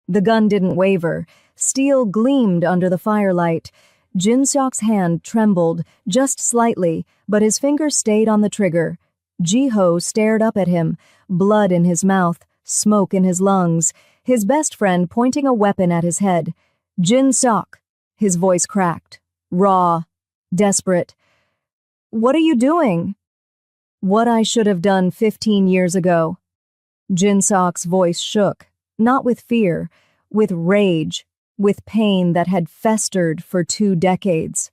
The gun didn't waver. Steel gleamed under the firelight. Jin Seok's hand trembled, just slightly, but his finger stayed on the trigger. Ji-ho stared up at him, blood in his mouth, smoke in his lungs, his best friend pointing a weapon at his head. Jin Seok. His voice cracked. Raw. Desperate. "What are you doing?" "What I should have done 15 years ago." Jin Seok's voice shook, not with fear, with rage, with pain that had festered for 2 decades.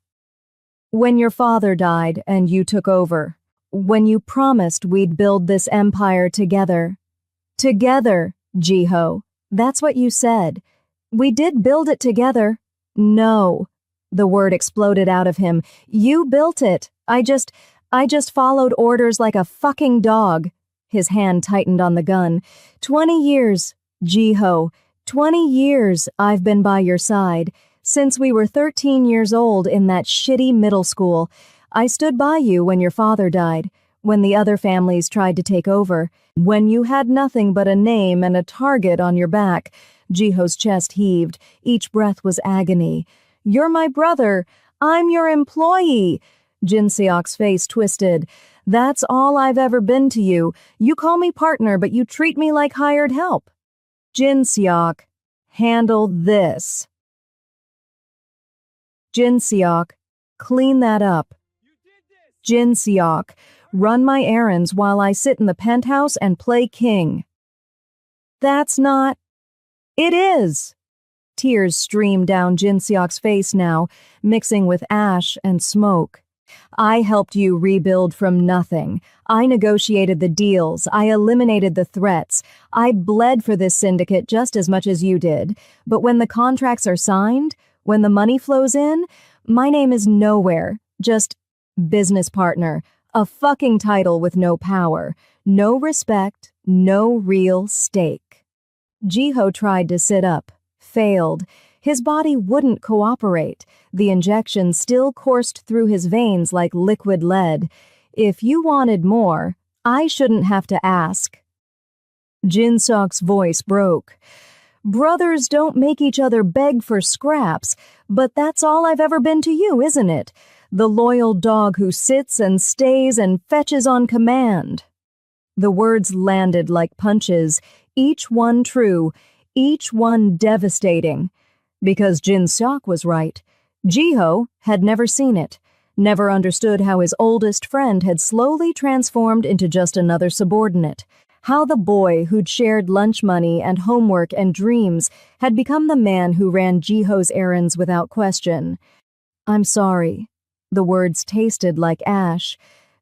"When your father died and you took over. When you promised we'd build this empire together." "Together, Ji-ho. That's what you said. We did build it together." "No." The word exploded out of him. "You built it. I just followed orders like a fucking dog." His hand tightened on the gun. 20 years, Ji-ho. 20 years I've been by your side. Since we were 13 years old in that shitty middle school. I stood by you when your father died, when the other families tried to take over, when you had nothing but a name and a target on your back. Ji-ho's chest heaved. Each breath was agony. "You're my brother. I'm your employee." Jin Seok's face twisted. "That's all I've ever been to you. You call me partner, but you treat me like hired help." "Jin Seok, handle this." "Jin Seok, clean that up." "Jin Seok, run my errands while I sit in the penthouse and play king." "That's not—" "It is." Tears streamed down Jin Seok's face now, mixing with ash and smoke. "I helped you rebuild from nothing. I negotiated the deals. I eliminated the threats. I bled for this syndicate just as much as you did. But when the contracts are signed, when the money flows in, my name is nowhere. Just business partner. A fucking title with no power. No respect. No real stake." Ji-ho tried to sit up. Failed. His body wouldn't cooperate. The injection still coursed through his veins like liquid lead. "If you wanted more, I shouldn't have to ask." Jin Seok's voice broke. "Brothers don't make each other beg for scraps, but that's all I've ever been to you, isn't it? The loyal dog who sits and stays and fetches on command." The words landed like punches, each one true, each one devastating. Because Jin Seok was right. Ji-ho had never seen it, never understood how his oldest friend had slowly transformed into just another subordinate, how the boy who'd shared lunch money and homework and dreams had become the man who ran Ji-ho's errands without question. "I'm sorry." The words tasted like ash.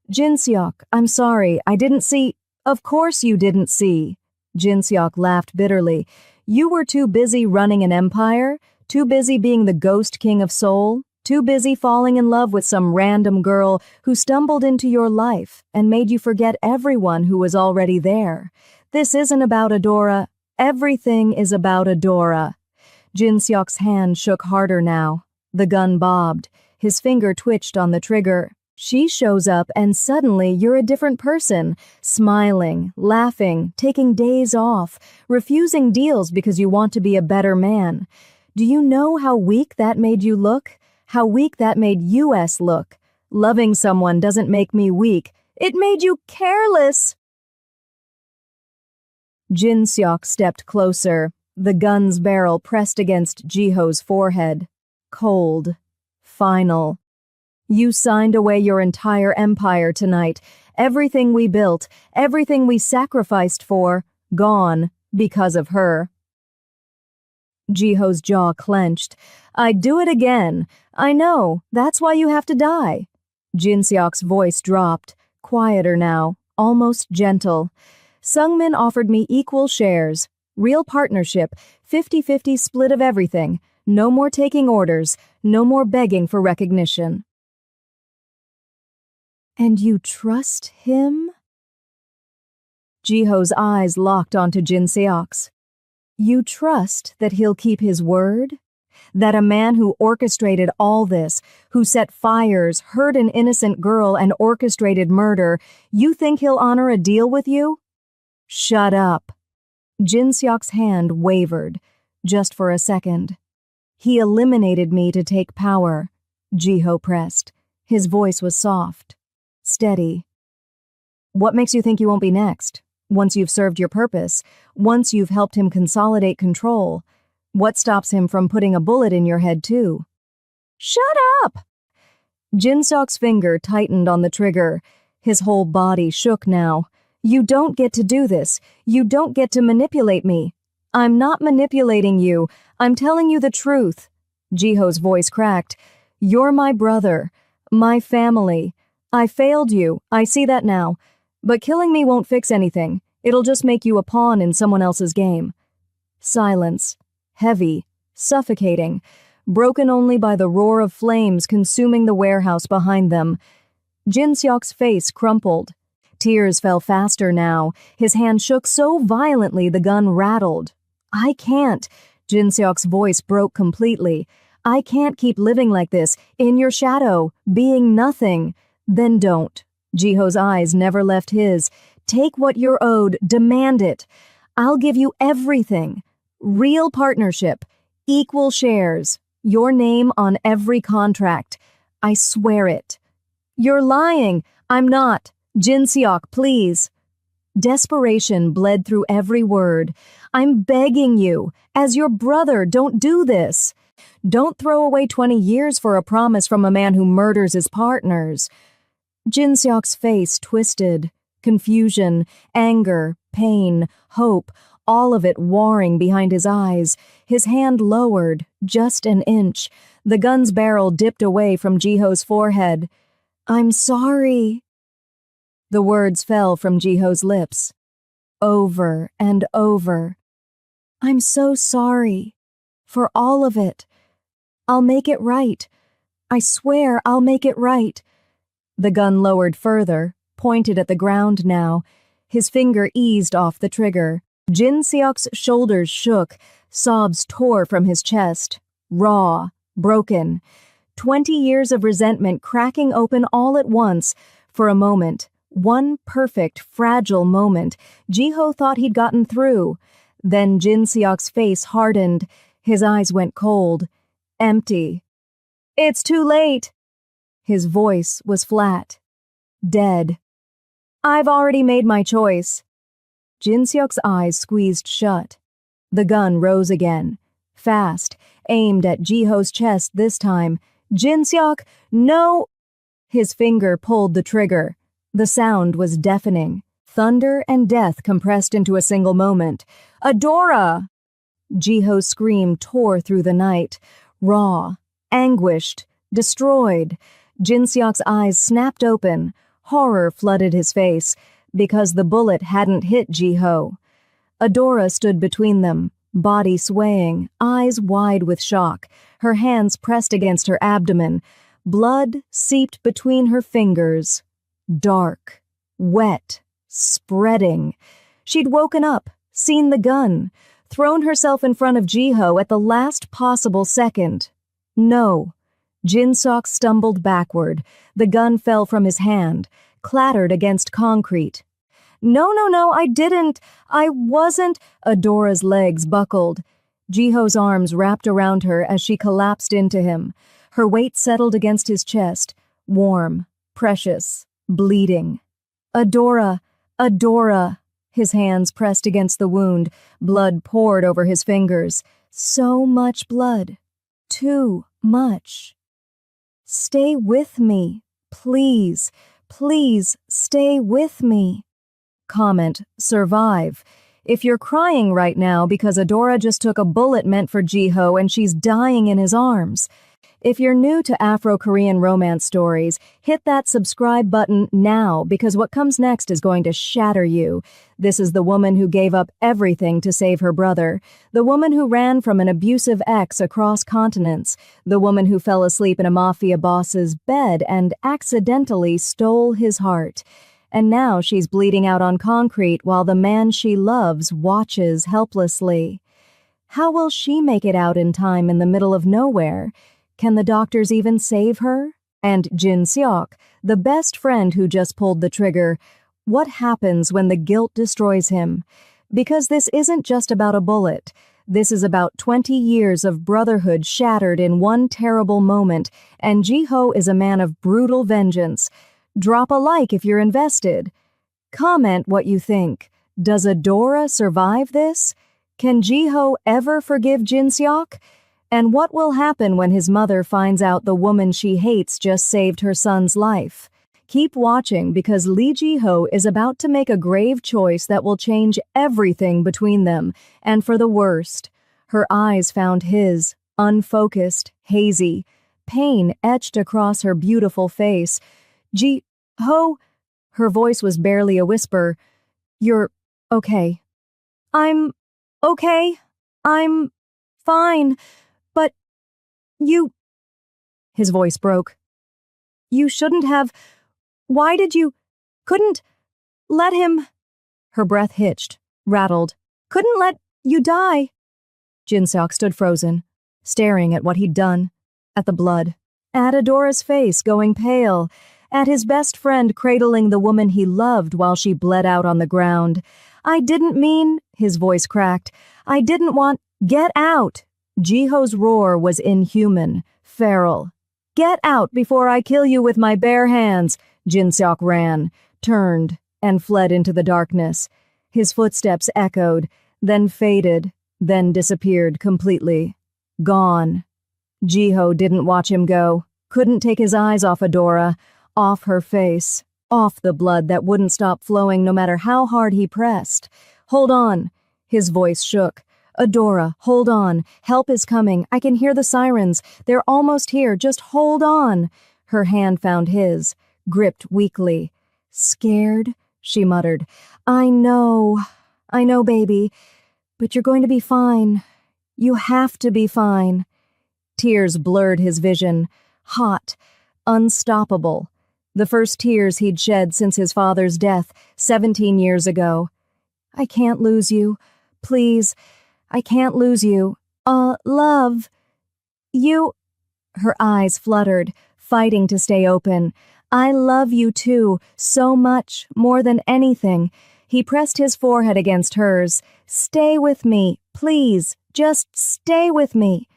"Jin Seok, I'm sorry, I didn't see—" "Of course you didn't see." Jin Seok laughed bitterly. "You were too busy running an empire, too busy being the ghost king of Seoul, too busy falling in love with some random girl who stumbled into your life and made you forget everyone who was already there. This isn't about Adora. Everything is about Adora." Jin Seok's hand shook harder now. The gun bobbed. His finger twitched on the trigger. She shows up and suddenly you're a different person, smiling, laughing, taking days off, refusing deals because you want to be a better man. Do you know how weak that made you look? How weak that made US look? Loving someone doesn't make me weak. It made you careless. Jin Seok stepped closer, the gun's barrel pressed against Ji-ho's forehead. Cold. Final. You signed away your entire empire tonight. Everything we built, everything we sacrificed for, gone because of her. Ji-ho's jaw clenched. I'd do it again. I know. That's why you have to die. Jin Seok's voice dropped, quieter now, almost gentle. Sungmin offered me equal shares. Real partnership, 50-50 split of everything. No more taking orders. No more begging for recognition. And you trust him? Ji-ho's eyes locked onto Jin Seok's. You trust that he'll keep his word? That a man who orchestrated all this, who set fires, hurt an innocent girl, and orchestrated murder, you think he'll honor a deal with you? Shut up. Jin Seok's hand wavered. just for a second. He eliminated me to take power, Jiho pressed. His voice was soft, steady. What makes you think you won't be next? Once you've served your purpose, once you've helped him consolidate control, what stops him from putting a bullet in your head too? Shut up! Jin-seok's finger tightened on the trigger. His whole body shook now. You don't get to do this. You don't get to manipulate me. I'm not manipulating you. I'm telling you the truth. Jiho's voice cracked. You're my brother. My family. I failed you. I see that now. But killing me won't fix anything. It'll just make you a pawn in someone else's game. Silence. Heavy. Suffocating. Broken only by the roar of flames consuming the warehouse behind them. Jin-seok's face crumpled. Tears fell faster now. His hand shook so violently the gun rattled. I can't. Jin-seok's voice broke completely. I can't keep living like this, in your shadow, being nothing. Then don't. Jiho's eyes never left his. Take what you're owed, demand it. I'll give you everything. Real partnership, equal shares, your name on every contract. I swear it. You're lying. I'm not. Jin-seok, please. Desperation bled through every word. I'm begging you. As your brother, don't do this. Don't throw away 20 years for a promise from a man who murders his partners. Jin-seok's face twisted. Confusion, anger, pain, hope, all of it warring behind his eyes. His hand lowered, just an inch. The gun's barrel dipped away from Jiho's forehead. I'm sorry. The words fell from Jiho's lips. Over and over. I'm so sorry. For all of it. I'll make it right. I swear I'll make it right. The gun lowered further, pointed at the ground now. His finger eased off the trigger. Jin-seok's shoulders shook. Sobs tore from his chest. Raw, broken. 20 years of resentment cracking open all at once. For a moment, one perfect, fragile moment, Jiho thought he'd gotten through. Then Jin-seok's face hardened. His eyes went cold. Empty. It's too late. His voice was flat. Dead. I've already made my choice. Jin-seok's eyes squeezed shut. The gun rose again. Fast, aimed at Jiho's chest this time. Jin-seok, no! His finger pulled the trigger. The sound was deafening. Thunder and death compressed into a single moment. Adora! Jiho's scream tore through the night. Raw, anguished, destroyed. Jin-seok's eyes snapped open. Horror flooded his face, because the bullet hadn't hit Jiho. Adora stood between them, body swaying, eyes wide with shock, her hands pressed against her abdomen. Blood seeped between her fingers. Dark, wet, spreading. She'd woken up, seen the gun, thrown herself in front of Jiho at the last possible second. No. Jin-seok stumbled backward. The gun fell from his hand, clattered against concrete. No, I didn't. I wasn't. Adora's legs buckled. Jiho's arms wrapped around her as she collapsed into him. Her weight settled against his chest, warm, precious, bleeding. Adora. His hands pressed against the wound. Blood poured over his fingers. So much blood. Too much. Stay with me. Please, please stay with me. Comment, survive. If you're crying right now because Adora just took a bullet meant for Jiho and she's dying in his arms. If you're new to Afro-Korean romance stories, hit that subscribe button now because what comes next is going to shatter you. This is the woman who gave up everything to save her brother. The woman who ran from an abusive ex across continents. The woman who fell asleep in a mafia boss's bed and accidentally stole his heart. And now she's bleeding out on concrete while the man she loves watches helplessly. How will she make it out in time in the middle of nowhere? Can the doctors even save her? And Jin-seok, the best friend who just pulled the trigger, what happens when the guilt destroys him? Because this isn't just about a bullet. This is about 20 years of brotherhood shattered in one terrible moment, and Jiho is a man of brutal vengeance. Drop a like if you're invested. Comment what you think. Does Adora survive this? Can Jiho ever forgive Jin-seok? And what will happen when his mother finds out the woman she hates just saved her son's life? Keep watching because Lee Jiho is about to make a grave choice that will change everything between them, and for the worst. Her eyes found his, unfocused, hazy. Pain etched across her beautiful face. Jiho, her voice was barely a whisper. You're okay. I'm okay. I'm fine. But you... His voice broke. You shouldn't have... Why did you... Couldn't... Let him... Her breath hitched, rattled. Couldn't let you die. Jin-seok stood frozen, staring at what he'd done, at the blood, at Adora's face going pale, at his best friend cradling the woman he loved while she bled out on the ground. I didn't mean... His voice cracked. I didn't want... Get out! Jiho's roar was inhuman, feral. Get out before I kill you with my bare hands. Jin-seok ran, turned, and fled into the darkness. His footsteps echoed, then faded, then disappeared completely. Gone. Jiho didn't watch him go, couldn't take his eyes off Adora, off her face, off the blood that wouldn't stop flowing no matter how hard he pressed. Hold on. His voice shook. Adora, hold on. Help is coming. I can hear the sirens. They're almost here. Just hold on. Her hand found his, gripped weakly. Scared? She muttered. I know, baby. But you're going to be fine. You have to be fine. Tears blurred his vision. Hot. Unstoppable. The first tears he'd shed since his father's death, 17 years ago. I can't lose you. Please. I can't lose you. Love. You... Her eyes fluttered, fighting to stay open. I love you too, so much, more than anything. He pressed his forehead against hers. Stay with me, please, just stay with me.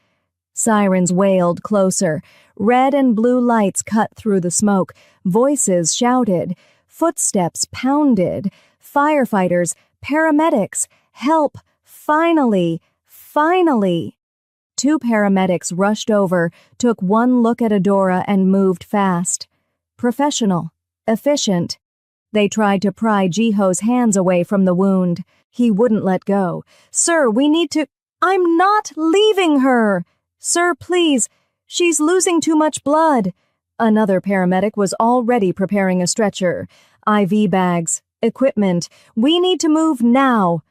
Sirens wailed closer. Red and blue lights cut through the smoke. Voices shouted. Footsteps pounded. Firefighters, paramedics, help, finally. 2 paramedics rushed over, took one look at Adora and moved fast. Professional, efficient. They tried to pry Jiho's hands away from the wound. He wouldn't let go. Sir, we need to... I'm not leaving her! Sir, please. She's losing too much blood. Another paramedic was already preparing a stretcher. IV bags, equipment. We need to move now.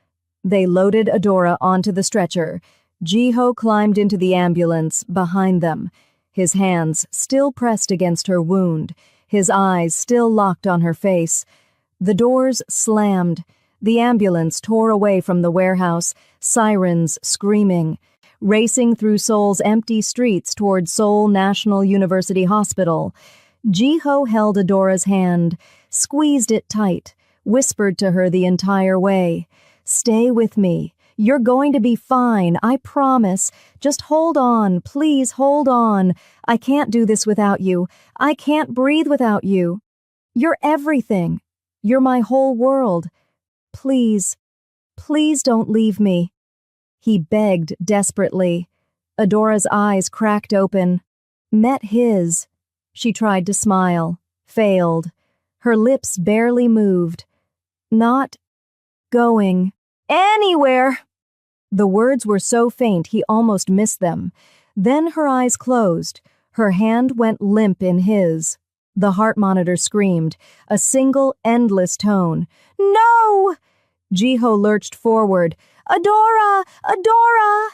They loaded Adora onto the stretcher. Jiho climbed into the ambulance behind them, his hands still pressed against her wound, his eyes still locked on her face. The doors slammed. The ambulance tore away from the warehouse, sirens screaming, racing through Seoul's empty streets toward Seoul National University Hospital. Jiho held Adora's hand, squeezed it tight, whispered to her the entire way. Stay with me. You're going to be fine, I promise. Just hold on, please hold on. I can't do this without you. I can't breathe without you. You're everything. You're my whole world. Please, please don't leave me. He begged desperately. Adora's eyes cracked open, met his. She tried to smile, failed. Her lips barely moved. Not going anywhere. The words were so faint he almost missed them. Then her eyes closed. Her hand went limp in his. The heart monitor screamed, a single, endless tone. No! Jiho lurched forward. Adora! Adora!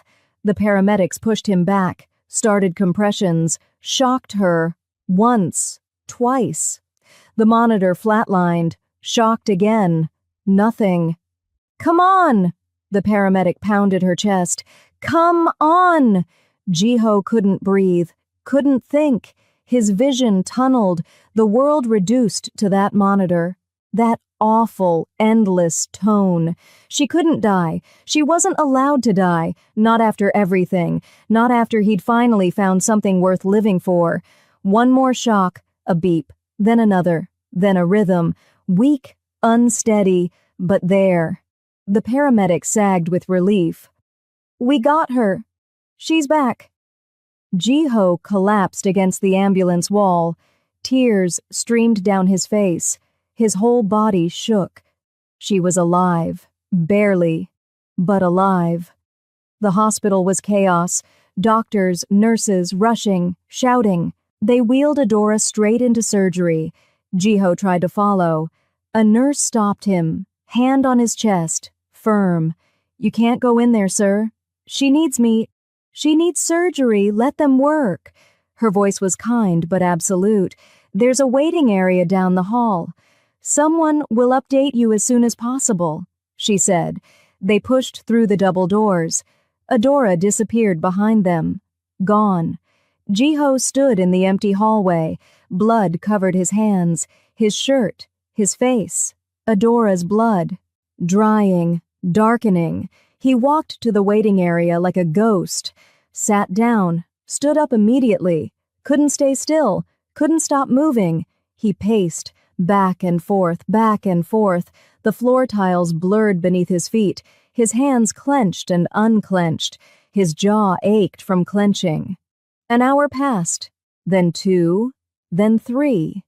The paramedics pushed him back, started compressions, shocked her. Once, twice. The monitor flatlined, shocked again. Nothing. Come on! The paramedic pounded her chest. Come on! Jiho couldn't breathe, couldn't think. His vision tunneled, the world reduced to that monitor. That awful, endless tone. She couldn't die. She wasn't allowed to die. Not after everything. Not after he'd finally found something worth living for. One more shock, a beep, then another, then a rhythm. Weak, unsteady, but there. The paramedic sagged with relief. "We got her. She's back." Ji-ho collapsed against the ambulance wall. Tears streamed down his face. His whole body shook. She was alive. Barely, but alive. The hospital was chaos. Doctors, nurses, rushing, shouting. They wheeled Adora straight into surgery. Ji-ho tried to follow. A nurse stopped him, hand on his chest, firm. "You can't go in there, sir. She needs me. She needs surgery. Let them work." Her voice was kind but absolute. "There's a waiting area down the hall. Someone will update you as soon as possible," she said. They pushed through the double doors. Adora disappeared behind them. Gone. Ji-ho stood in the empty hallway. Blood covered his hands, his shirt, his face. Adora's blood. Drying, darkening. He walked to the waiting area like a ghost. Sat down, stood up immediately. Couldn't stay still, couldn't stop moving. He paced, back and forth, back and forth. The floor tiles blurred beneath his feet. His hands clenched and unclenched. His jaw ached from clenching. An hour passed, then 2, then 3.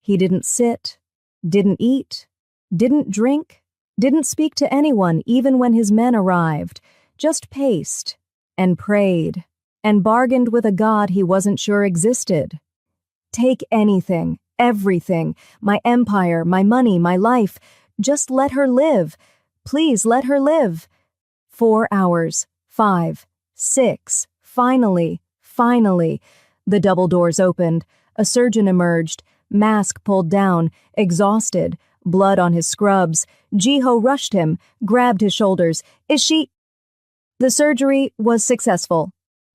He didn't sit, didn't eat, didn't drink, didn't speak to anyone even when his men arrived. Just paced and prayed and bargained with a god he wasn't sure existed. "Take anything, everything, my empire, my money, my life. Just let her live. Please let her live." 4 hours, 5, 6, finally, the double doors opened. A surgeon emerged, mask pulled down, exhausted, blood on his scrubs. Ji-ho rushed him, grabbed his shoulders. "Is she—" The surgery was successful.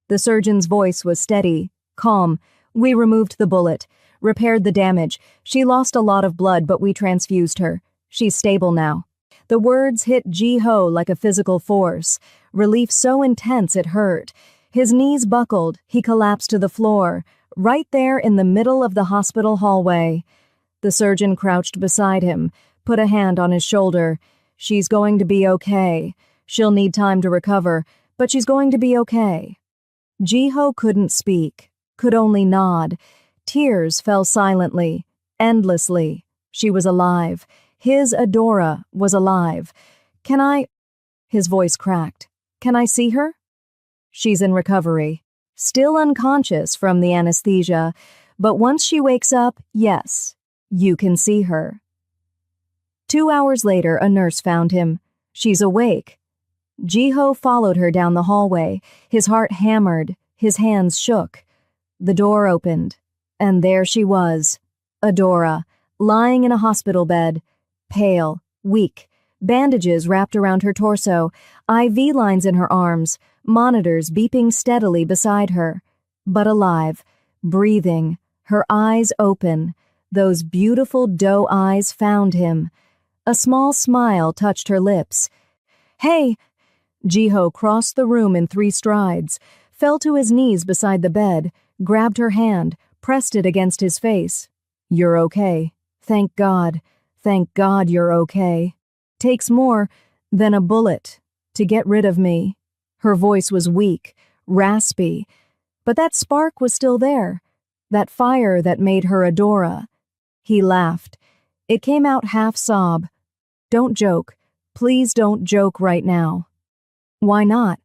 The surgeon's voice was steady, calm. "We removed the bullet, repaired the damage. She lost a lot of blood, but we transfused her. She's stable now." The words hit Ji-ho like a physical force, relief so intense it hurt. His knees buckled, he collapsed to the floor, right there in the middle of the hospital hallway. The surgeon crouched beside him, put a hand on his shoulder. "She's going to be okay. She'll need time to recover, but she's going to be okay." Ji-ho couldn't speak, could only nod. Tears fell silently, endlessly. She was alive. His Adora was alive. "Can I—" His voice cracked. "Can I see her?" "She's in recovery. Still unconscious from the anesthesia. But once she wakes up, yes, you can see her." 2 hours later, a nurse found him. "She's awake." Ji-ho followed her down the hallway. His heart hammered, his hands shook. The door opened, and there she was, Adora, lying in a hospital bed, pale, weak, bandages wrapped around her torso, IV lines in her arms, monitors beeping steadily beside her, but alive, breathing, her eyes open. Those beautiful doe eyes found him. A small smile touched her lips. "Hey!" Ji-ho crossed the room in 3 strides, fell to his knees beside the bed, grabbed her hand, pressed it against his face. "You're okay. Thank God. Thank God you're okay. Takes more than a bullet to get rid of me." Her voice was weak, raspy, but that spark was still there, that fire that made her Adora. He laughed. It came out half sob. "Don't joke. Please don't joke right now." "Why not?"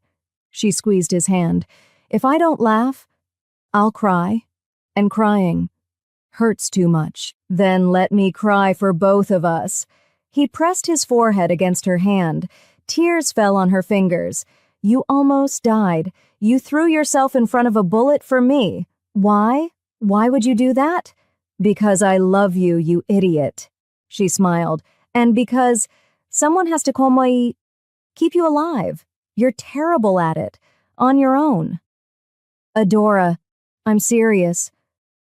She squeezed his hand. "If I don't laugh, I'll cry. And crying hurts too much. Then let me cry for both of us." He pressed his forehead against her hand. Tears fell on her fingers. "You almost died. You threw yourself in front of a bullet for me. Why? Why would you do that?" "Because I love you, you idiot." She smiled. "And because someone has to keep you alive. You're terrible at it. On your own." "Adora, I'm serious."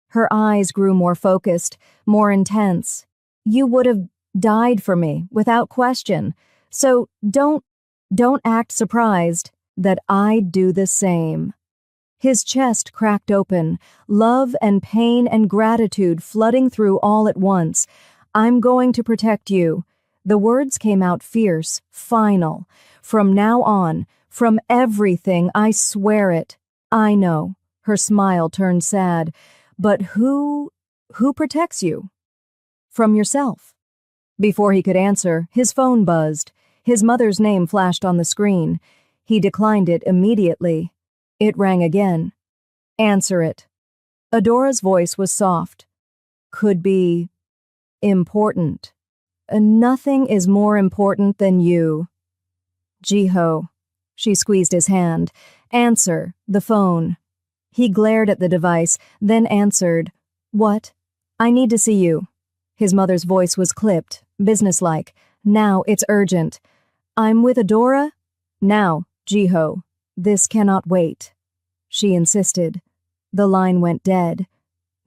Her eyes grew more focused, more intense. "You would have died for me without question. So don't act surprised that I'd do the same." His chest cracked open, love and pain and gratitude flooding through all at once. "I'm going to protect you." The words came out fierce, final. "From now on, from everything, I swear it." "I know." Her smile turned sad. "But who protects you?" "From yourself." Before he could answer, his phone buzzed. His mother's name flashed on the screen. He declined it immediately. It rang again. "Answer it." Adora's voice was soft. "Could be important. Nothing is more important than you." "Jiho." She squeezed his hand. "Answer the phone." He glared at the device, then answered. "What?" "I need to see you." His mother's voice was clipped, businesslike. "Now, it's urgent." "I'm with Adora?" "Now, Jiho. This cannot wait." She insisted. The line went dead.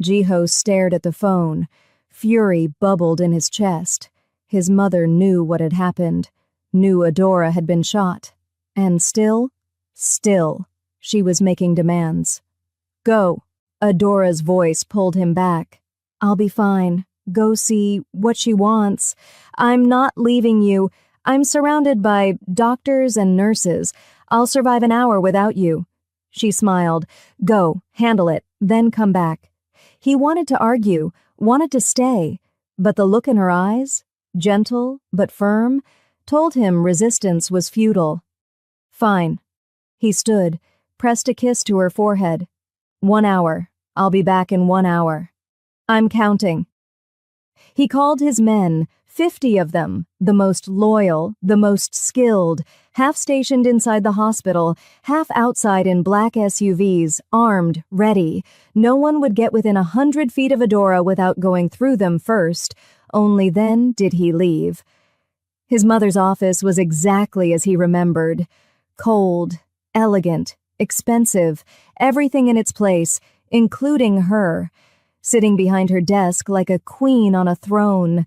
Jiho stared at the phone. Fury bubbled in his chest. His mother knew what had happened, knew Adora had been shot. And still, she was making demands. "Go." Adora's voice pulled him back. "I'll be fine. Go see what she wants. I'm not leaving you. I'm surrounded by doctors and nurses. I'll survive an hour without you." She smiled. "Go, handle it, then come back." He wanted to argue, wanted to stay, but the look in her eyes, gentle but firm, told him resistance was futile. "Fine." He stood, pressed a kiss to her forehead. 1 hour. I'll be back in 1 hour. I'm counting." He called his men, 50 of them, the most loyal, the most skilled, half stationed inside the hospital, half outside in black SUVs, armed, ready. No one would get within 100 feet of Adora without going through them first. Only then did he leave. His mother's office was exactly as he remembered. Cold, elegant, expensive, everything in its place, including her, sitting behind her desk like a queen on a throne.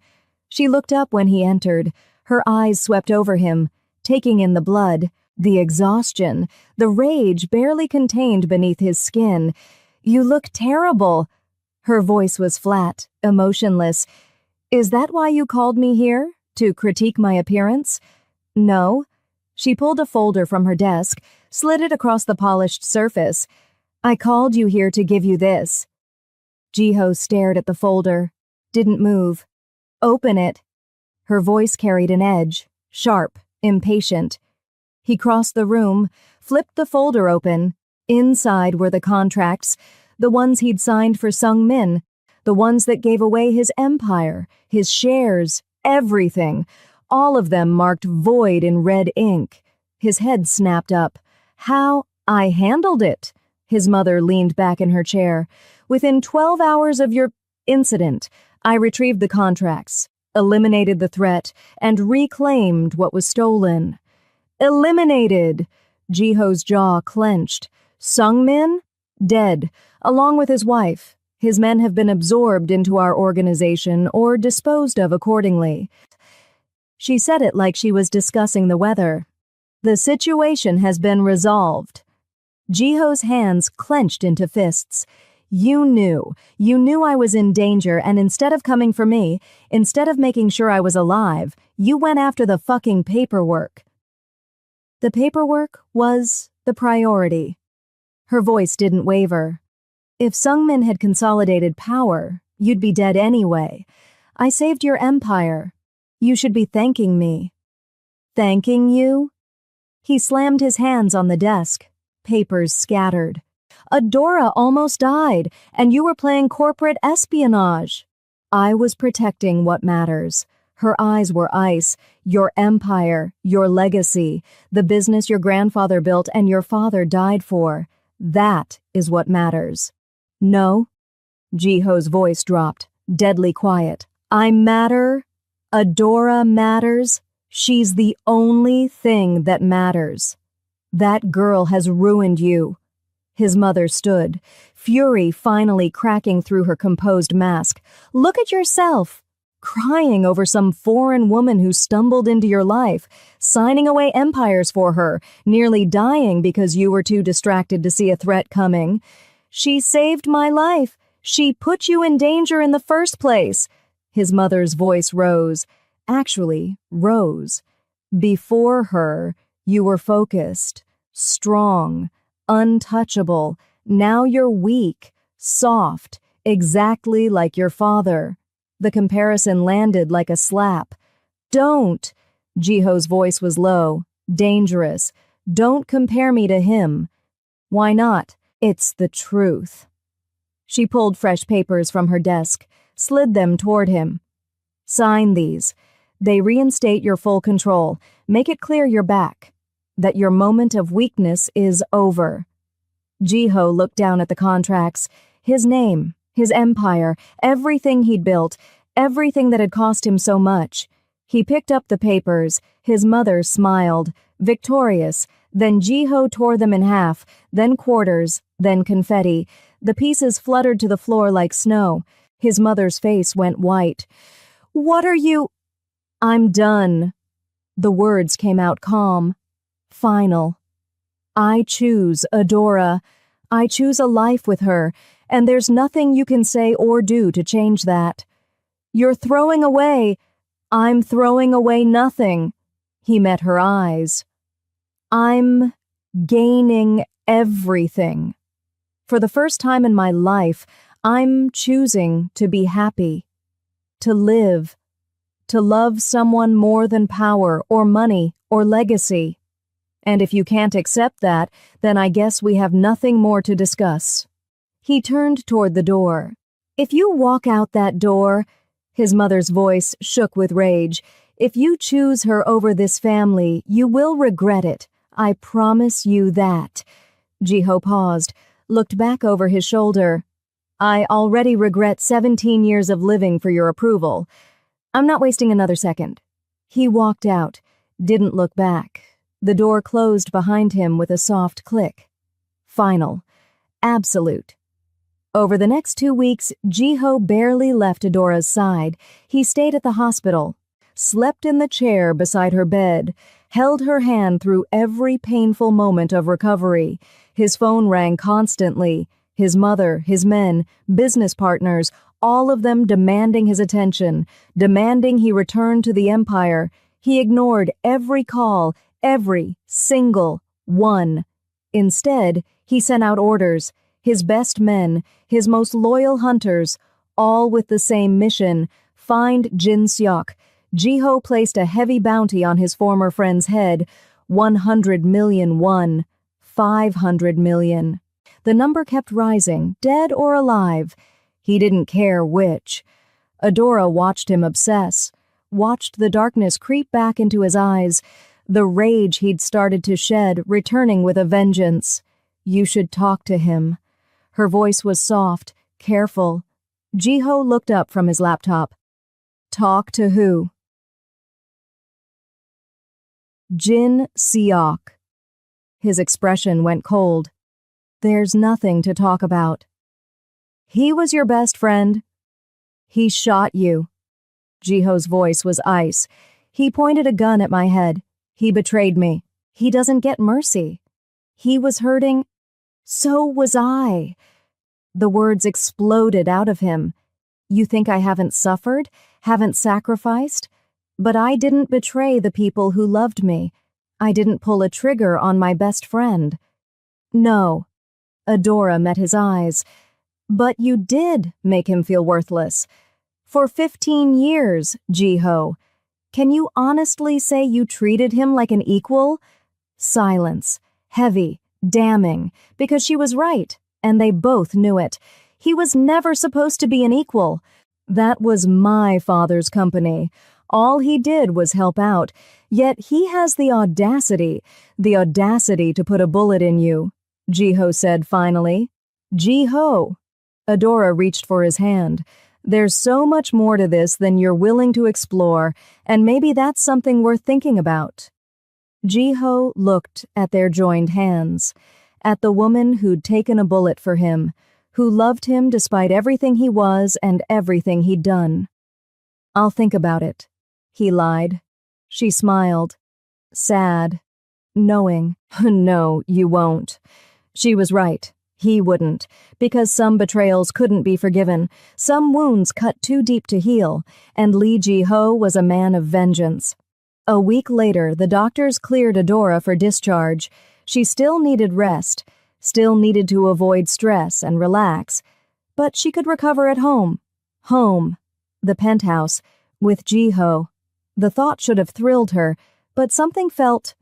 She looked up when he entered. Her eyes swept over him, taking in the blood, the exhaustion, the rage barely contained beneath his skin. "You look terrible." Her voice was flat, emotionless. "Is that why you called me here? To critique my appearance?" "No." She pulled a folder from her desk, slid it across the polished surface. "I called you here to give you this." Jiho stared at the folder, didn't move. "Open it." Her voice carried an edge, sharp, impatient. He crossed the room, flipped the folder open. Inside were the contracts, the ones he'd signed for Sung Min, the ones that gave away his empire, his shares, everything. All of them marked void in red ink. His head snapped up. "How? I handled it." His mother leaned back in her chair. "Within 12 hours of your incident, I retrieved the contracts, eliminated the threat, and reclaimed what was stolen." "Eliminated!" Jiho's jaw clenched. "Sung Min? Dead, along with his wife. His men have been absorbed into our organization or disposed of accordingly." She said it like she was discussing the weather. "The situation has been resolved." Jiho's hands clenched into fists. You knew I was in danger, and instead of coming for me, instead of making sure I was alive, you went after the fucking paperwork." The paperwork was the priority. Her voice didn't waver. "If Sung Min had consolidated power, you'd be dead anyway. I saved your empire. You should be thanking me." "Thanking you?" He slammed his hands on the desk. Papers scattered. "Adora almost died, and you were playing corporate espionage." "I was protecting what matters." Her eyes were ice. "Your empire, your legacy, the business your grandfather built and your father died for. That is what matters." "No." Jiho's voice dropped, deadly quiet. "I matter. Adora matters. She's the only thing that matters. That girl has ruined you." His mother stood, fury finally cracking through her composed mask. "Look at yourself. crying over some foreign woman who stumbled into your life, signing away empires for her, nearly dying because you were too distracted to see a threat coming. She saved my life. She put you in danger in the first place. His mother's voice rose. Actually, rose. Before her, you were focused, strong, untouchable. Now you're weak, soft, exactly like your father. The comparison landed like a slap. Don't! Jiho's voice was low, dangerous. Don't compare me to him. Why not? It's the truth. She pulled fresh papers from her desk, slid them toward him. Sign these. They reinstate your full control, make it clear you're back, that your moment of weakness is over. Jiho looked down at the contracts, his name, his empire, everything he'd built, everything that had cost him so much. He picked up the papers, his mother smiled, victorious, then Jiho tore them in half, then quarters, then confetti. The pieces fluttered to the floor like snow. His mother's face went white. What are you? I'm done. The words came out calm. Final. I choose Adora. I choose a life with her, and there's nothing you can say or do to change that. You're throwing away. I'm throwing away nothing. He met her eyes. I'm gaining everything. For the first time in my life, I'm choosing to be happy, to live, to love someone more than power or money or legacy. And if you can't accept that, then I guess we have nothing more to discuss. He turned toward the door. If you walk out that door, his mother's voice shook with rage, if you choose her over this family, you will regret it. I promise you that. Jiho paused, looked back over his shoulder. I already regret 17 years of living for your approval. I'm not wasting another second. He walked out, didn't look back. The door closed behind him with a soft click. Final. Absolute. Over the next 2 weeks, Jiho barely left Adora's side. He stayed at the hospital, slept in the chair beside her bed, held her hand through every painful moment of recovery. His phone rang constantly. His mother, his men, business partners, all of them demanding his attention, demanding he return to the empire. He ignored every call, every single one. Instead, he sent out orders. His best men, his most loyal hunters, all with the same mission, find Jin Seok. Jiho placed a heavy bounty on his former friend's head, 100 million won, 500 million. The number kept rising, dead or alive. He didn't care which. Adora watched him obsess, watched the darkness creep back into his eyes, the rage he'd started to shed returning with a vengeance. You should talk to him. Her voice was soft, careful. Jiho looked up from his laptop. Talk to who? Jin Seok. His expression went cold. There's nothing to talk about. He was your best friend. He shot you. Jiho's voice was ice. He pointed a gun at my head. He betrayed me. He doesn't get mercy. He was hurting. So was I. The words exploded out of him. You think I haven't suffered, haven't sacrificed? But I didn't betray the people who loved me. I didn't pull a trigger on my best friend. No. Adora met his eyes. But you did make him feel worthless. For 15 years, Jiho. Can you honestly say you treated him like an equal? Silence. Heavy. Damning. Because she was right, and they both knew it. He was never supposed to be an equal. That was my father's company. All he did was help out. Yet he has the audacity to put a bullet in you, Jiho said finally. Jiho. Adora reached for his hand. There's so much more to this than you're willing to explore, and maybe that's something worth thinking about. Jiho looked at their joined hands, at the woman who'd taken a bullet for him, who loved him despite everything he was and everything he'd done. I'll think about it. He lied. She smiled. Sad. Knowing. No, you won't. She was right. He wouldn't, because some betrayals couldn't be forgiven, some wounds cut too deep to heal, and Lee Ji-ho was a man of vengeance. A week later, the doctors cleared Adora for discharge. She still needed rest, still needed to avoid stress and relax, but she could recover at home. Home. The penthouse. With Ji-ho. The thought should have thrilled her, but something felt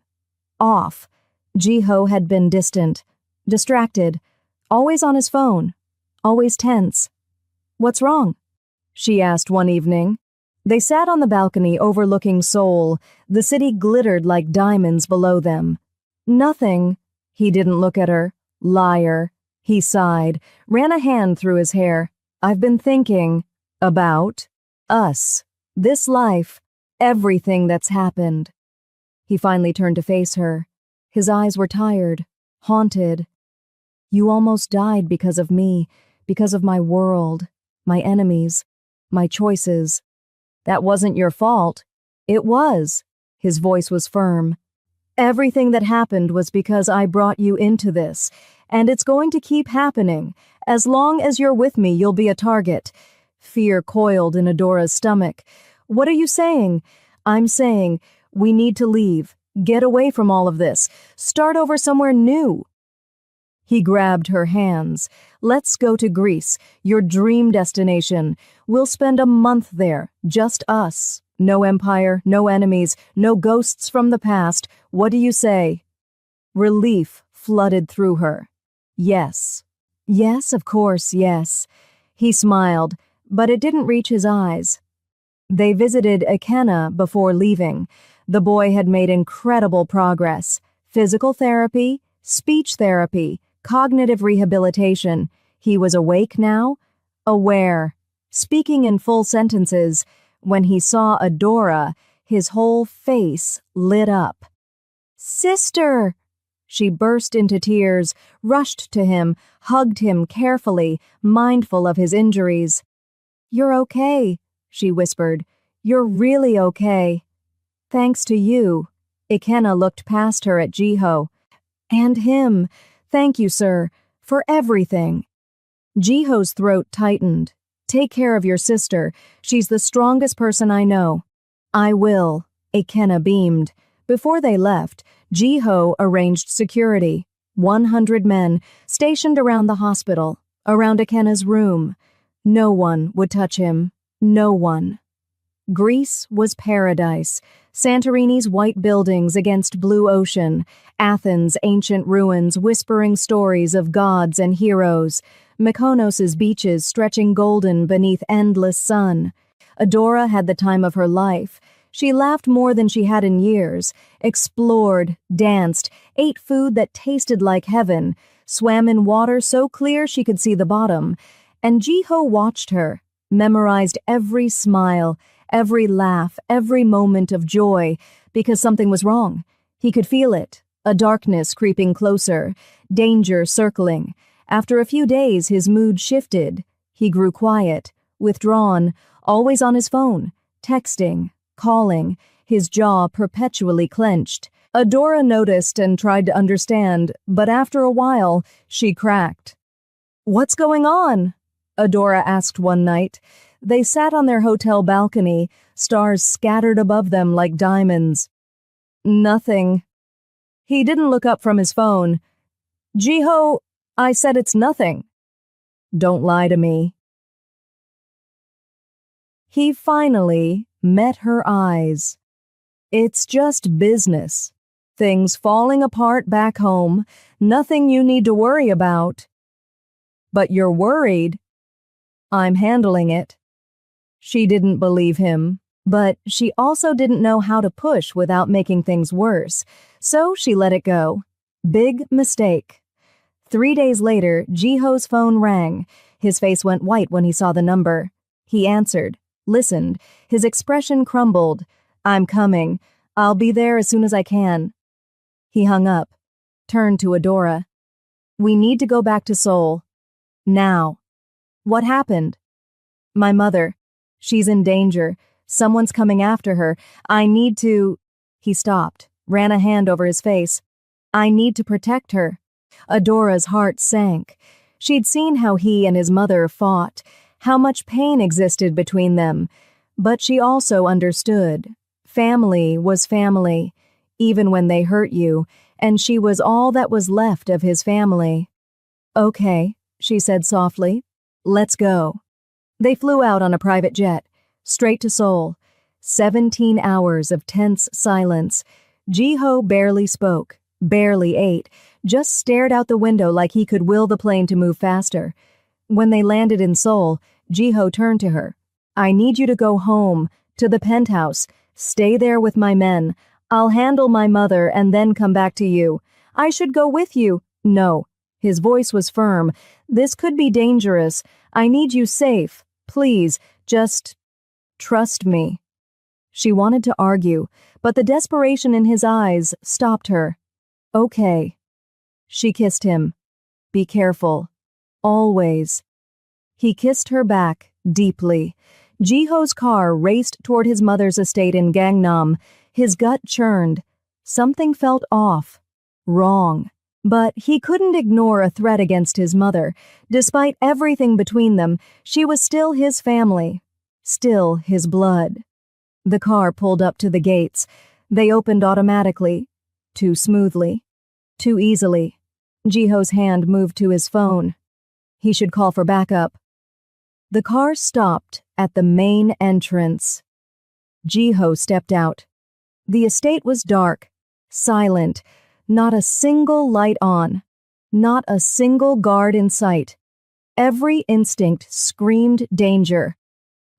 off. Ji-ho had been distant, distracted, always on his phone, always tense. What's wrong? She asked one evening. They sat on the balcony overlooking Seoul. The city glittered like diamonds below them. Nothing. He didn't look at her. Liar. He sighed, ran a hand through his hair. I've been thinking about us, this life, everything that's happened. He finally turned to face her. His eyes were tired, haunted. You almost died because of me, because of my world, my enemies, my choices. That wasn't your fault. It was. His voice was firm. Everything that happened was because I brought you into this, and it's going to keep happening. As long as you're with me, you'll be a target. Fear coiled in Adora's stomach. What are you saying? I'm saying we need to leave, get away from all of this, start over somewhere new. He grabbed her hands. Let's go to Greece, your dream destination. We'll spend a month there, just us. No empire, no enemies, no ghosts from the past. What do you say? Relief flooded through her. Yes. Yes, of course, yes. He smiled, but it didn't reach his eyes. They visited Ekena before leaving. The boy had made incredible progress. Physical therapy, speech therapy, cognitive rehabilitation. He was awake now, aware, speaking in full sentences. When he saw Adora, his whole face lit up. Sister! She burst into tears, rushed to him, hugged him carefully, mindful of his injuries. You're okay, she whispered. You're really okay. Thanks to you. Ekena looked past her at Ji-ho. And him. Thank you, sir, for everything. Ji-ho's throat tightened. Take care of your sister. She's the strongest person I know. I will. Ekena beamed. Before they left, Ji-ho arranged security. 100 men stationed around the hospital, around Ekena's room. No one would touch him. No one. Greece was paradise. Santorini's white buildings against blue ocean. Athens' ancient ruins whispering stories of gods and heroes. Mykonos's beaches stretching golden beneath endless sun. Adora had the time of her life. She laughed more than she had in years, explored, danced, ate food that tasted like heaven, swam in water so clear she could see the bottom. And Ji-ho watched her, memorized every smile, every laugh, every moment of joy, because something was wrong. He could feel it, a darkness creeping closer, danger circling. After a few days, his mood shifted. He grew quiet, withdrawn, always on his phone, texting, calling, his jaw perpetually clenched. Adora noticed and tried to understand, but after a while, she cracked. What's going on? Adora asked one night. They sat on their hotel balcony, stars scattered above them like diamonds. Nothing. He didn't look up from his phone. Ji-ho, I said it's nothing. Don't lie to me. He finally met her eyes. It's just business. Things falling apart back home. Nothing you need to worry about. But you're worried. I'm handling it. She didn't believe him, but she also didn't know how to push without making things worse, so she let it go. Big mistake. 3 days later, Ji-ho's phone rang. His face went white when he saw the number. He answered, listened. His expression crumbled. I'm coming. I'll be there as soon as I can. He hung up, turned to Adora. We need to go back to Seoul. Now. What happened? My mother. She's in danger. Someone's coming after her. I need to. He stopped, ran a hand over his face. I need to protect her. Adora's heart sank. She'd seen how he and his mother fought, how much pain existed between them. But she also understood. Family was family, even when they hurt you, and she was all that was left of his family. Okay, she said softly. Let's go. They flew out on a private jet, straight to Seoul. 17 hours of tense silence. Ji-ho barely spoke, barely ate, just stared out the window like he could will the plane to move faster. When they landed in Seoul, Ji-ho turned to her. I need you to go home, to the penthouse. Stay there with my men. I'll handle my mother and then come back to you. I should go with you. No. His voice was firm. This could be dangerous. I need you safe. Please, just trust me. She wanted to argue, but the desperation in his eyes stopped her. Okay. She kissed him. Be careful. Always. He kissed her back, deeply. Ji-ho's car raced toward his mother's estate in Gangnam. His gut churned. Something felt off. Wrong. But he couldn't ignore a threat against his mother. Despite everything between them, she was still his family. Still his blood. The car pulled up to the gates. They opened automatically. Too smoothly. Too easily. Ji-ho's hand moved to his phone. He should call for backup. The car stopped at the main entrance. Ji-ho stepped out. The estate was dark, silent, not a single light on, not a single guard in sight. Every instinct screamed danger.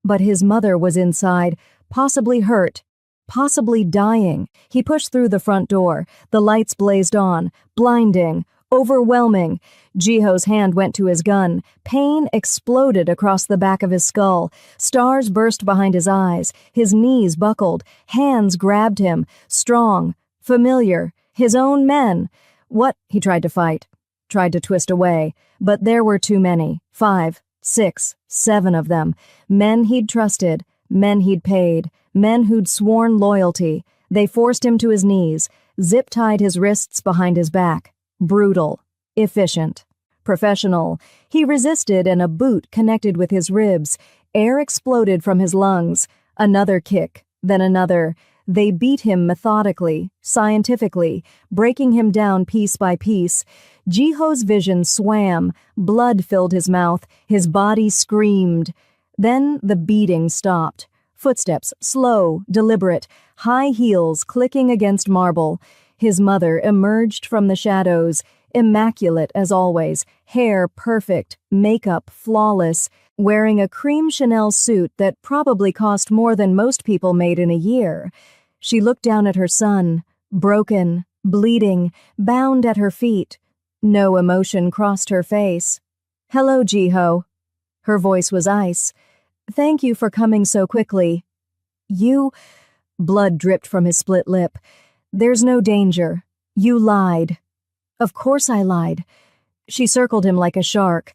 But his mother was inside, possibly hurt, possibly dying. He pushed through the front door. The lights blazed on, blinding, overwhelming. Ji-ho's hand went to his gun. Pain exploded across the back of his skull. Stars burst behind his eyes. His knees buckled. Hands grabbed him. Strong, familiar, his own men. What? He tried to fight. Tried to twist away. But there were too many. 5, 6, 7 of them. Men he'd trusted. Men he'd paid. Men who'd sworn loyalty. They forced him to his knees. Zip-tied his wrists behind his back. Brutal. Efficient. Professional. He resisted and a boot connected with his ribs. Air exploded from his lungs. Another kick. Then another. They beat him methodically, scientifically, breaking him down piece by piece. Ji-ho's vision swam. Blood filled his mouth. His body screamed. Then the beating stopped. Footsteps, slow, deliberate, high heels clicking against marble. His mother emerged from the shadows, immaculate as always, hair perfect, makeup flawless, wearing a cream Chanel suit that probably cost more than most people made in a year. She looked down at her son, broken, bleeding, bound at her feet. No emotion crossed her face. Hello, Ji-ho. Her voice was ice. Thank you for coming so quickly. You... Blood dripped from his split lip. There's no danger. You lied. Of course I lied. She circled him like a shark.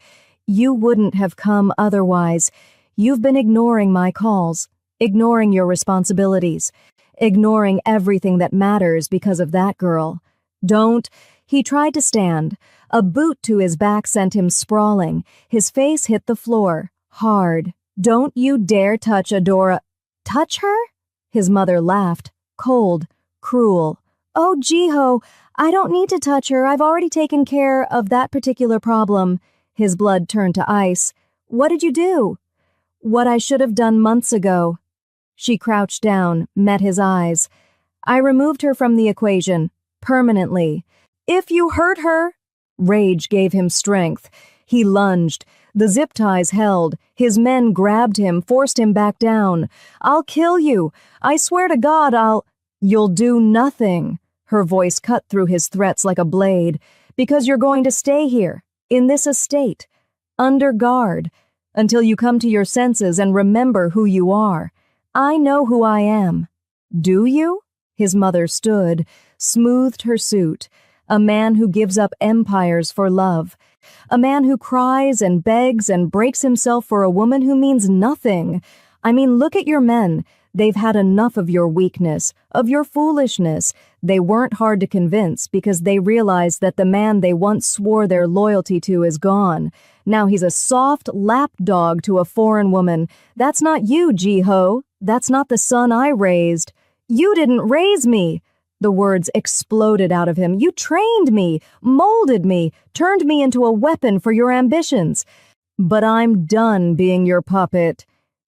You wouldn't have come otherwise. You've been ignoring my calls, ignoring your responsibilities, ignoring everything that matters because of that girl. Don't. He tried to stand. A boot to his back sent him sprawling. His face hit the floor, hard. Don't you dare touch Adora. Touch her? His mother laughed, cold, cruel. Oh, Ji-ho, I don't need to touch her. I've already taken care of that particular problem. His blood turned to ice. What did you do? What I should have done months ago. She crouched down, met his eyes. I removed her from the equation, permanently. If you hurt her... Rage gave him strength. He lunged. The zip ties held. His men grabbed him, forced him back down. I'll kill you. I swear to God I'll... You'll do nothing. Her voice cut through his threats like a blade. Because you're going to stay here, in this estate, under guard, until you come to your senses and remember who you are. I know who I am. Do you? His mother stood, smoothed her suit. A man who gives up empires for love. A man who cries and begs and breaks himself for a woman who means nothing. I mean, look at your men. They've had enough of your weakness, of your foolishness. They weren't hard to convince because they realized that the man they once swore their loyalty to is gone. Now he's a soft lapdog to a foreign woman. That's not you, Ji-ho. That's not the son I raised. You didn't raise me. The words exploded out of him. You trained me, molded me, turned me into a weapon for your ambitions. But I'm done being your puppet.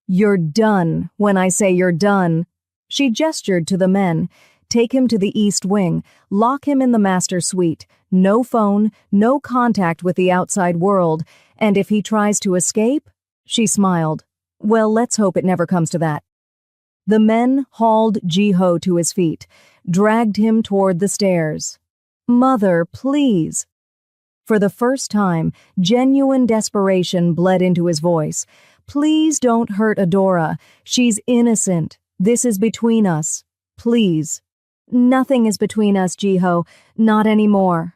You're done when I say you're done. She gestured to the men. Take him to the East Wing. Lock him in the master suite. No phone, no contact with the outside world. And if he tries to escape, she smiled. Well, let's hope it never comes to that. The men hauled Ji-ho to his feet, dragged him toward the stairs. Mother, please. For the first time, genuine desperation bled into his voice. Please don't hurt Adora. She's innocent. This is between us. Please. Nothing is between us, Ji-ho. Not anymore.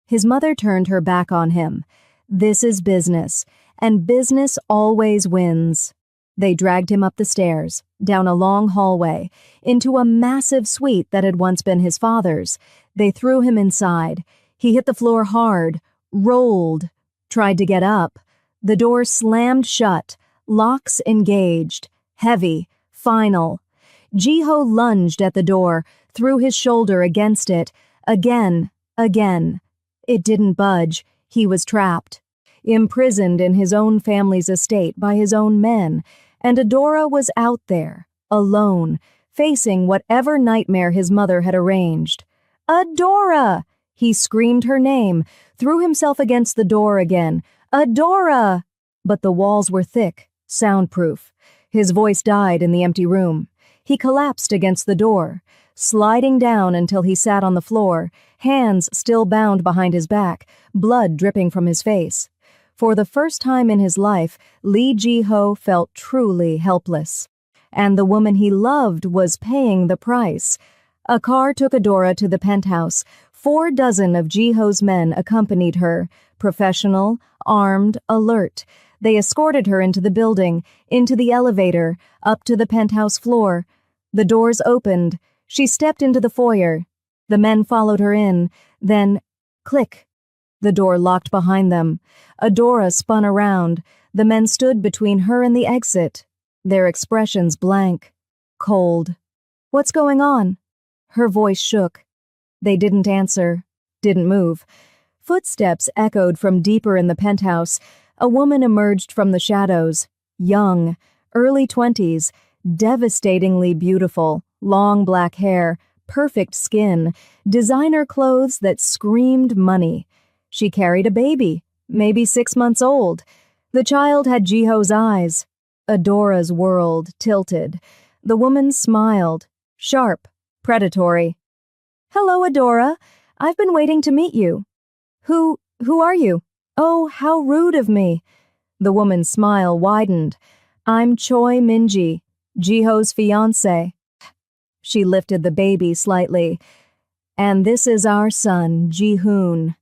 His mother turned her back on him. This is business, and business always wins. They dragged him up the stairs, down a long hallway, into a massive suite that had once been his father's. They threw him inside. He hit the floor hard, rolled, tried to get up. The door slammed shut, locks engaged, heavy, final. Ji-ho lunged at the door, threw his shoulder against it, again. It didn't budge. He was trapped, imprisoned in his own family's estate by his own men, and Adora was out there, alone, facing whatever nightmare his mother had arranged. Adora! He screamed her name, threw himself against the door again. Adora! But the walls were thick, soundproof. His voice died in the empty room. He collapsed against the door, sliding down until he sat on the floor, hands still bound behind his back, blood dripping from his face. For the first time in his life, Lee Ji-ho felt truly helpless. And the woman he loved was paying the price. A car took Adora to the penthouse. 4 dozen of Ji-ho's men accompanied her, professional, armed, alert. They escorted her into the building, into the elevator, up to the penthouse floor. The doors opened. She stepped into the foyer. The men followed her in. Then, click. The door locked behind them. Adora spun around. The men stood between her and the exit, their expressions blank, cold. What's going on? Her voice shook. They didn't answer, didn't move. Footsteps echoed from deeper in the penthouse. A woman emerged from the shadows, young, early 20s, devastatingly beautiful, long black hair, perfect skin, designer clothes that screamed money. She carried a baby, maybe 6 months old. The child had Ji-ho's eyes. Adora's world tilted. The woman smiled, sharp, predatory. Hello, Adora. I've been waiting to meet you. Who are you? Oh, how rude of me. The woman's smile widened. I'm Choi Minji, Ji-ho's fiancé. She lifted the baby slightly. And this is our son, Ji-hoon.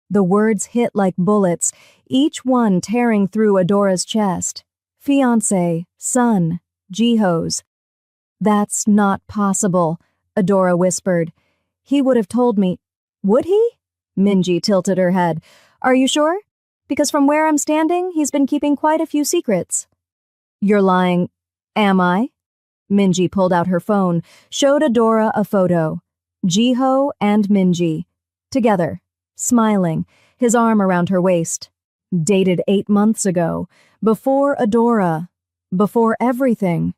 The words hit like bullets, each one tearing through Adora's chest. Fiancé, son, Ji-ho's. That's not possible, Adora whispered. He would have told me. Would he? Minji tilted her head. Are you sure? Because from where I'm standing, he's been keeping quite a few secrets. You're lying. Am I? Minji pulled out her phone, showed Adora a photo. Ji-ho and Minji. Together, smiling, his arm around her waist. Dated 8 months ago. Before Adora. Before everything.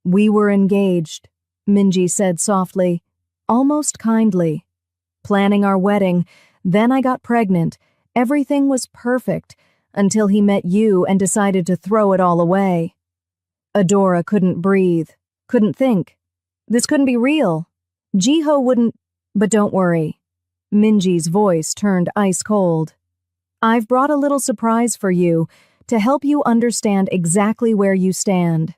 We were engaged, Minji said softly, almost kindly. Planning our wedding. Then I got pregnant. Everything was perfect until he met you and decided to throw it all away. Adora couldn't breathe, couldn't think. This couldn't be real. Ji-ho wouldn't, but don't worry. Minji's voice turned ice cold. I've brought a little surprise for you to help you understand exactly where you stand.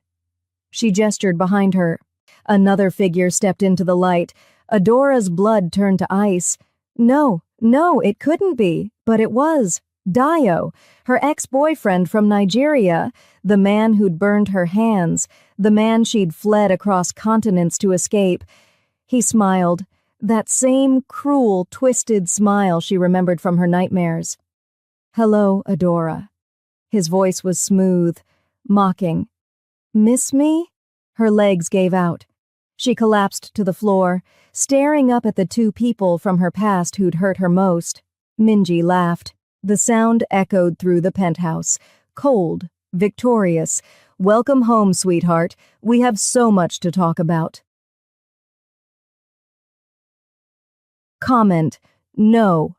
She gestured behind her. Another figure stepped into the light. Adora's blood turned to ice. No, it couldn't be, but it was. Dio, her ex-boyfriend from Nigeria, the man who'd burned her hands, the man she'd fled across continents to escape. He smiled, that same cruel, twisted smile she remembered from her nightmares. "Hello, Adora." His voice was smooth, mocking. "Miss me?" Her legs gave out. She collapsed to the floor, staring up at the two people from her past who'd hurt her most. Minji laughed. The sound echoed through the penthouse. Cold, victorious. "Welcome home, sweetheart. We have so much to talk about." Comment: no.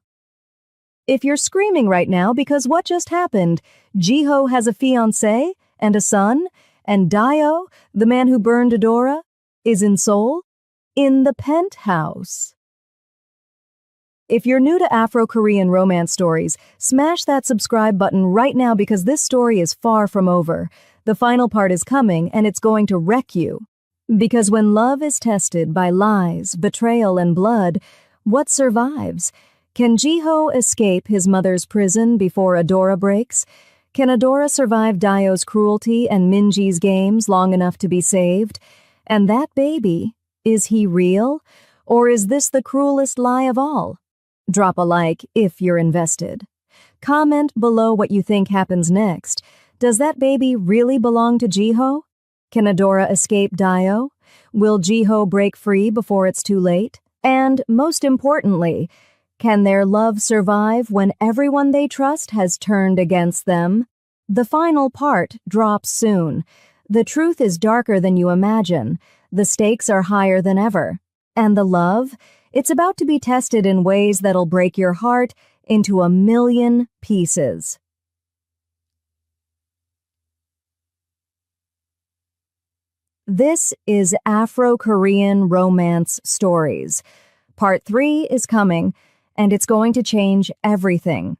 If you're screaming right now because what just happened? Jiho has a fiancé and a son, and Dio, the man who burned Adora, is in Seoul? In the penthouse. If you're new to Afro-Korean romance stories, smash that subscribe button right now because this story is far from over. The final part is coming, and it's going to wreck you. Because when love is tested by lies, betrayal, and blood, what survives? Can Jiho escape his mother's prison before Adora breaks? Can Adora survive Dio's cruelty and Minji's games long enough to be saved? And that baby, is he real? Or is this the cruelest lie of all? Drop a like if you're invested. Comment below what you think happens next. Does that baby really belong to Jiho? Can Adora escape Dio? Will Jiho break free before it's too late? And, most importantly, can their love survive when everyone they trust has turned against them? The final part drops soon. The truth is darker than you imagine. The stakes are higher than ever. And the love? It's about to be tested in ways that'll break your heart into a million pieces. This is Afro-Korean Romance Stories. Part 3 is coming, and it's going to change everything.